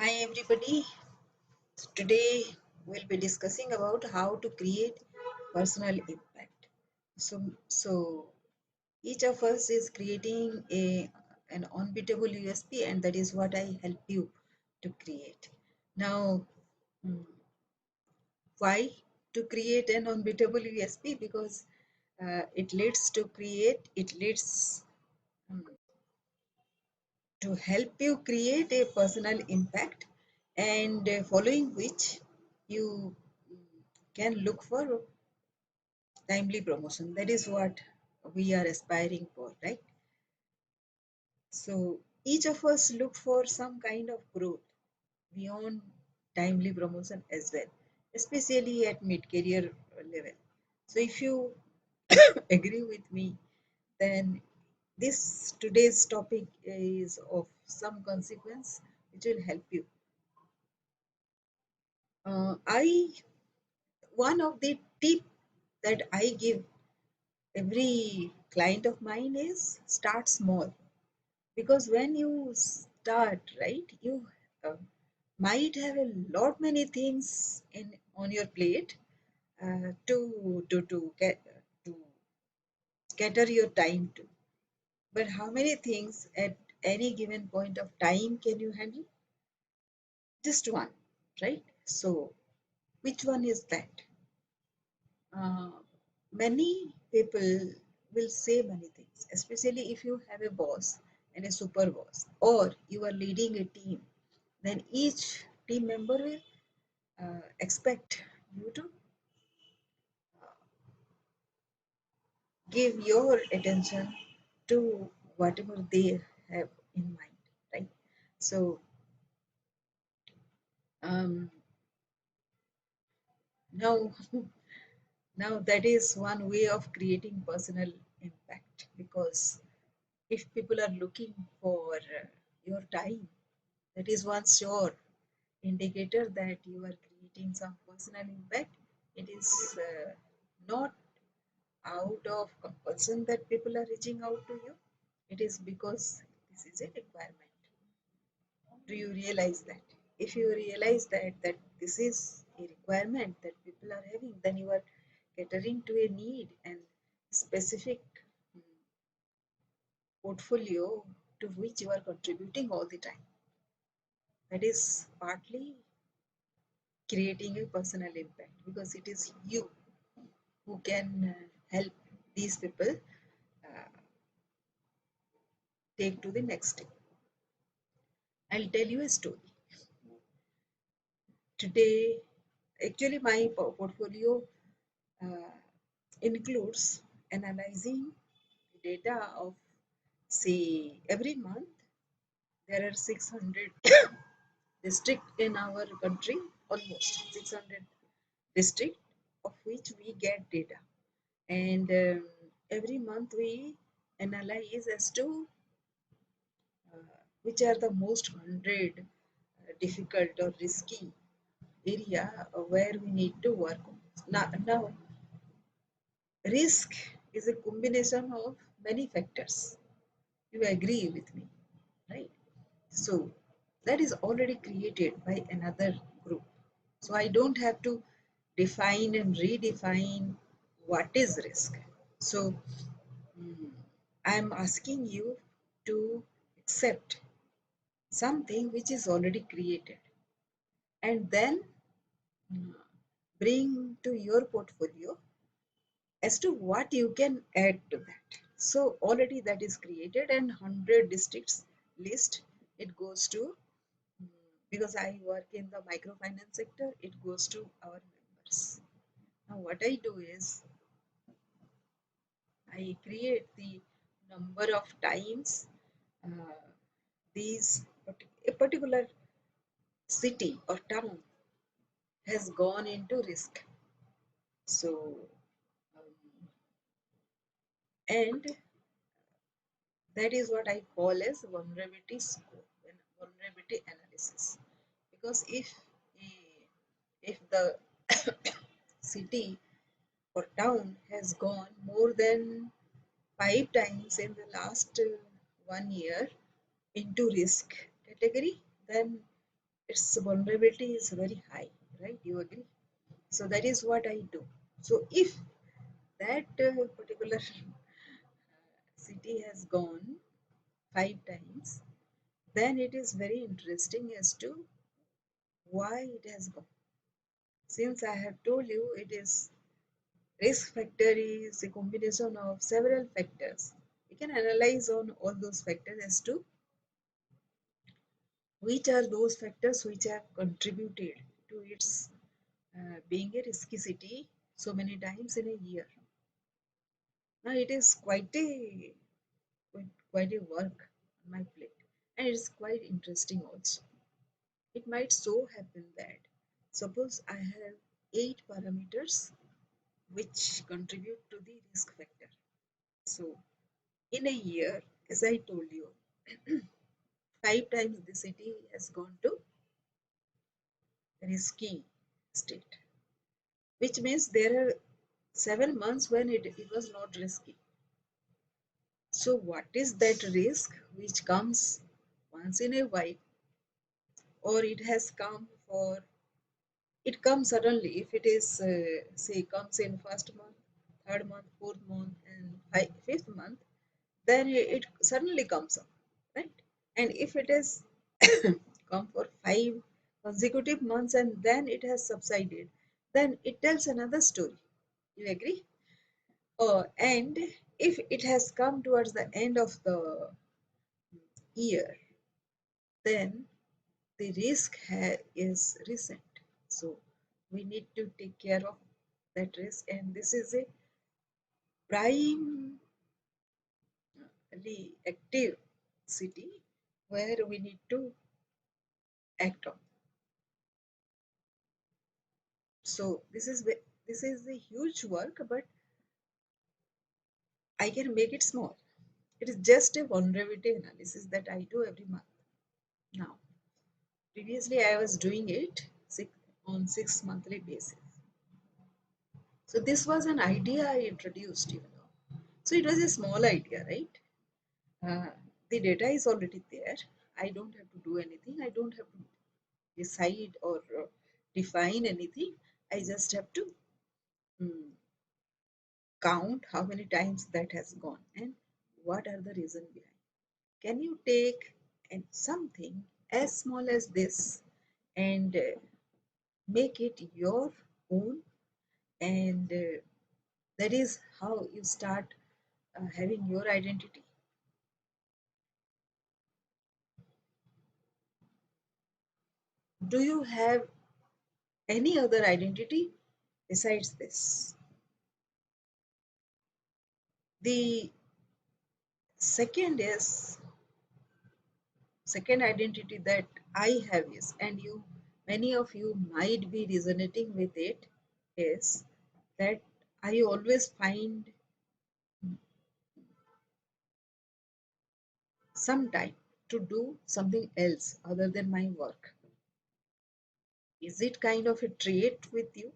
Hi everybody. Today we'll be discussing about how to create personal impact. So each of us is creating an unbeatable USP, and that is what I help you to create. Now, mm, why to create an unbeatable USP? Because it leads mm, to help you create a personal impact, and following which you can look for timely promotion. That is what we are aspiring for, right? So each of us look for some kind of growth beyond timely promotion as well, especially at mid-career level. So if you agree with me, then this today's topic is of some consequence which will help you. I One of the tip that I give every client of mine is start small, because when you start, right, you uh, might have a lot many things in on your plate to get to scatter your time to. But how many things at any given point of time can you handle? Just one, right? So which one is that? uh, Many people will say many things, especially if you have a boss and a super boss, or you are leading a team. Then each team member will expect you to give your attention to whatever they have in mind, right? So um, now, now that is one way of creating personal impact, because if people are looking for your time, that is one sure indicator that you are creating some personal impact. It is not out of compulsion that people are reaching out to you. It is because this is a requirement. Do you realize that? If you realize that this is a requirement that people are having, then you are catering to a need and specific mm, portfolio to which you are contributing all the time. That is partly creating a personal impact, because it is you who can help these people uh, take to the next step. I'll tell you a story. Today, actually, my portfolio uh, includes analyzing data of, say, every month there are 600 districts in our country, almost 600 districts, of which we get data. And every month we analyze as to which are the most 100 difficult or risky area where we need to work on. Now, risk is a combination of many factors. You agree with me, right? So that is already created by another group. So I don't have to define and redefine what is risk. So I'm asking you to accept something which is already created, and then mm, bring to your portfolio as to what you can add to that. So already that is created, and 100 districts list, it goes to, because I work in the microfinance sector, it goes to our members. Now what I do is I create the number of times uh, these a particular city or town has gone into risk. So and that is what I call as vulnerability score and vulnerability analysis. Because if the city or town has gone more than 5 times in the last 1 year into risk category, then its vulnerability is very high, right? You agree? So that is what I do. So if that particular city has gone 5 times, then it is very interesting as to why it has gone. Since I have told you it is risk factor is a combination of several factors. We can analyze on all those factors as to which are those factors which have contributed to its being a risky city so many times in a year. Now it is quite a work on my plate, and it is quite interesting also. It might so happen that suppose I have 8 parameters which contribute to the risk factor. So in a year, as I told you, 5 times the city has gone to risky state, which means there are 7 months when it was not risky. So what is that risk which comes once in a while, or it has come for it comes suddenly? If it is say comes in first month, third month, fourth month, and fifth month, then it suddenly comes up, right? And if it is come for 5 consecutive months and then it has subsided, then it tells another story. You agree? And if it has come towards the end of the year, then the risk is recent. So we need to take care of that risk, and this is a prime reactive city where we need to act on. So this is a huge work, but I can make it small. It is just a vulnerability analysis that I do every month. Now, previously I was doing it on 6 monthly basis. So this was an idea I introduced, So it was a small idea, right? Uh, the data is already there. I don't have to do anything. I don't have to decide or define anything. I just have to mm, count how many times that has gone and what are the reason behind. Can you take something as small as this and make it your own? And that is how you start having your identity. Do you have any other identity besides this? The second identity that I have is, and many of you might be resonating with it, is that I always find some time to do something else other than my work. Is it kind of a trait with you?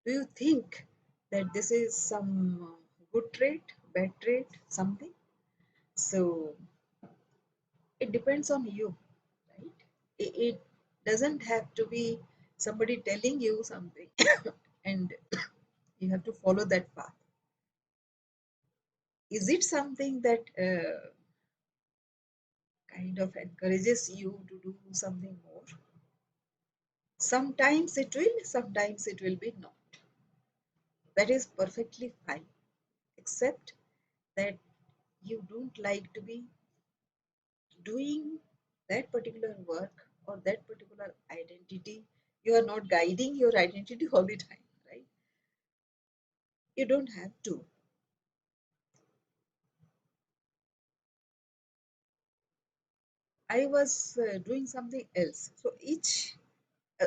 Do you think that this is some good trait, bad trait, something? So it depends on you, right? It doesn't have to be somebody telling you something and you have to follow that path. Is it something that kind of encourages you to do something more? Sometimes it will be not. That is perfectly fine, except that you don't like to be doing that particular work or that particular identity. You are not guiding your identity all the time, right? You don't have to. I was doing something else. So each, uh,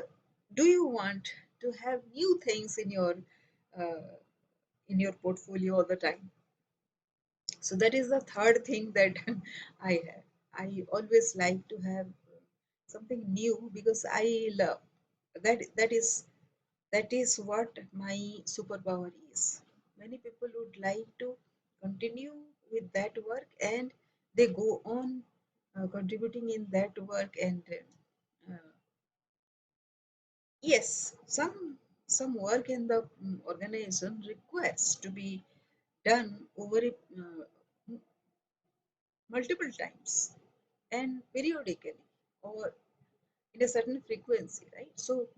do you want to have new things uh, in your portfolio all the time? So that is the third thing that I have. I always like to have something new because I love that. That is what my superpower is. Many people would like to continue with that work and they go on contributing in that work and Yes, some work in the organization requires to be done over multiple times and periodically or in a certain frequency, right? So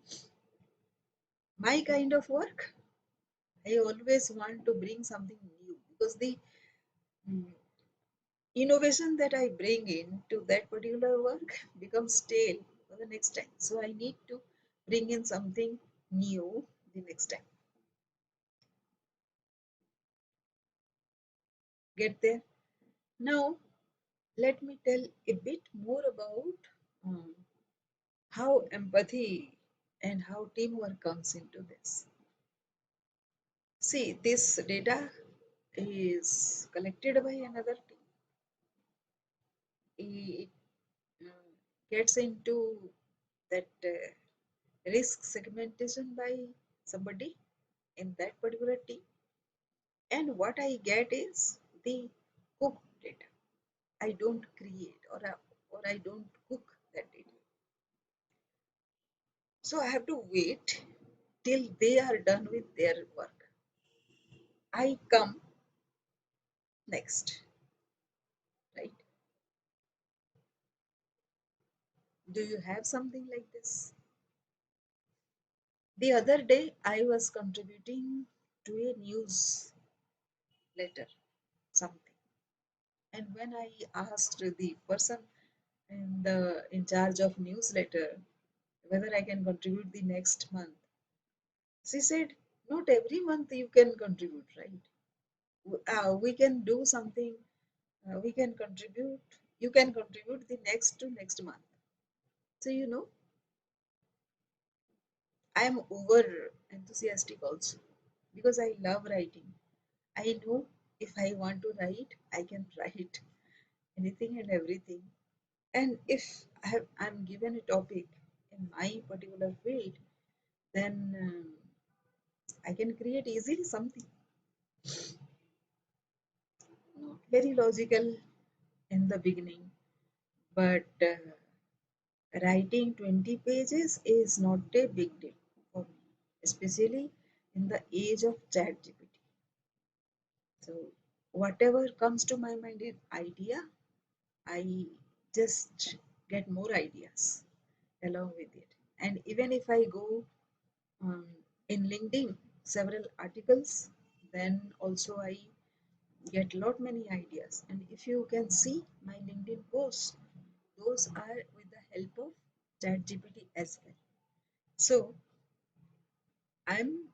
my kind of work, I always want to bring something new because the mm, innovation that I bring in to that particular work becomes stale for the next time. So I need to bring in something new the next time. Get there? Now, let me tell a bit more about um, how empathy and how teamwork comes into this. See, this data is collected by another team. It gets into that risk segmentation by somebody in that particular team, and what I get is the cooked data. I don't create or I don't cook that data. So I have to wait till they are done with their work. I come next, right? Do you have something like this? The other day, I was contributing to a news letter, something. And when I asked the person in charge of newsletter whether I can contribute the next month, she said, "Not every month you can contribute, right? We can do something. We can contribute. You can contribute the next to next month." So I am over enthusiastic also because I love writing. I know if I want to write, I can write anything and everything. And if I'm given a topic in my particular field, then I can create easily something. Not very logical in the beginning, but writing 20 pages is not a big deal for me, especially in the age of ChatGPT. So whatever comes to my mind in idea, I just get more ideas along with it. And even if I go um, in LinkedIn, several articles, then also I get lot many ideas. And if you can see my LinkedIn posts, those are with the help of ChatGPT as well. So I'm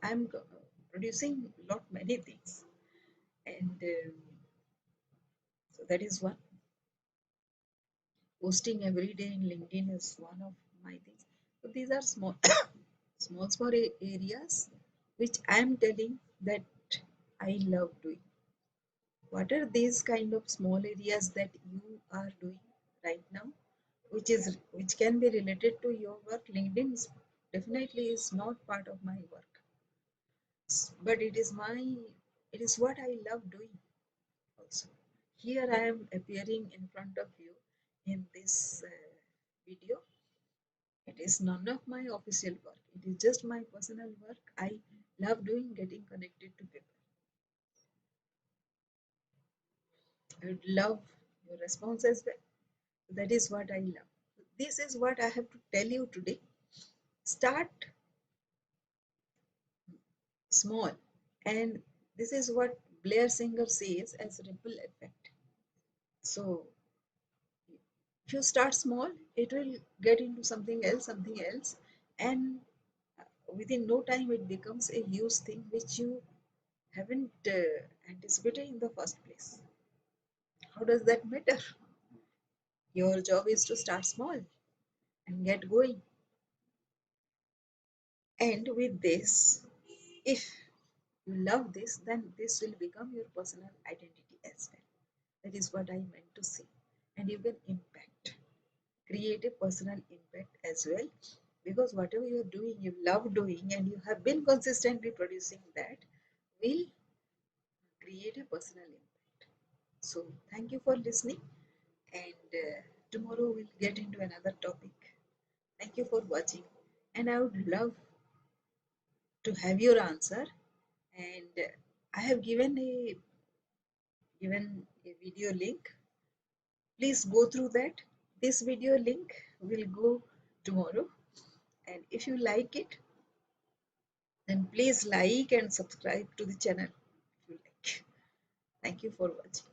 I'm producing lot many things, and so that is one. Posting every day in LinkedIn is one of my things. So these are small, small areas which I am telling that I love doing. What are these kind of small areas that you are doing right now, which can be related to your work? LinkedIn definitely is not part of my work, but it is what I love doing also. Here I am appearing in front of you in this video. It is none of my official work. It is just my personal work. I love doing, getting connected to people. I would love your response as well. That is what I love. This is what I have to tell you today. Start small. And this is what Blair Singer says as ripple effect. So if you start small, it will get into something else, and within no time it becomes a huge thing which you haven't anticipated in the first place. How does that matter? Your job is to start small and get going. And with this, if you love this, then this will become your personal identity as well. That is what I meant to say. And you can create a personal impact as well, because whatever you're doing, you love doing, and you have been consistently producing that, will create a personal impact. So, thank you for listening, and tomorrow we'll get into another topic. Thank you for watching. and I would love to have your answer. And I have given a video link. Please go through that. This video link will go tomorrow, and if you like it, then please like and subscribe to the channel if you like. Thank you for watching.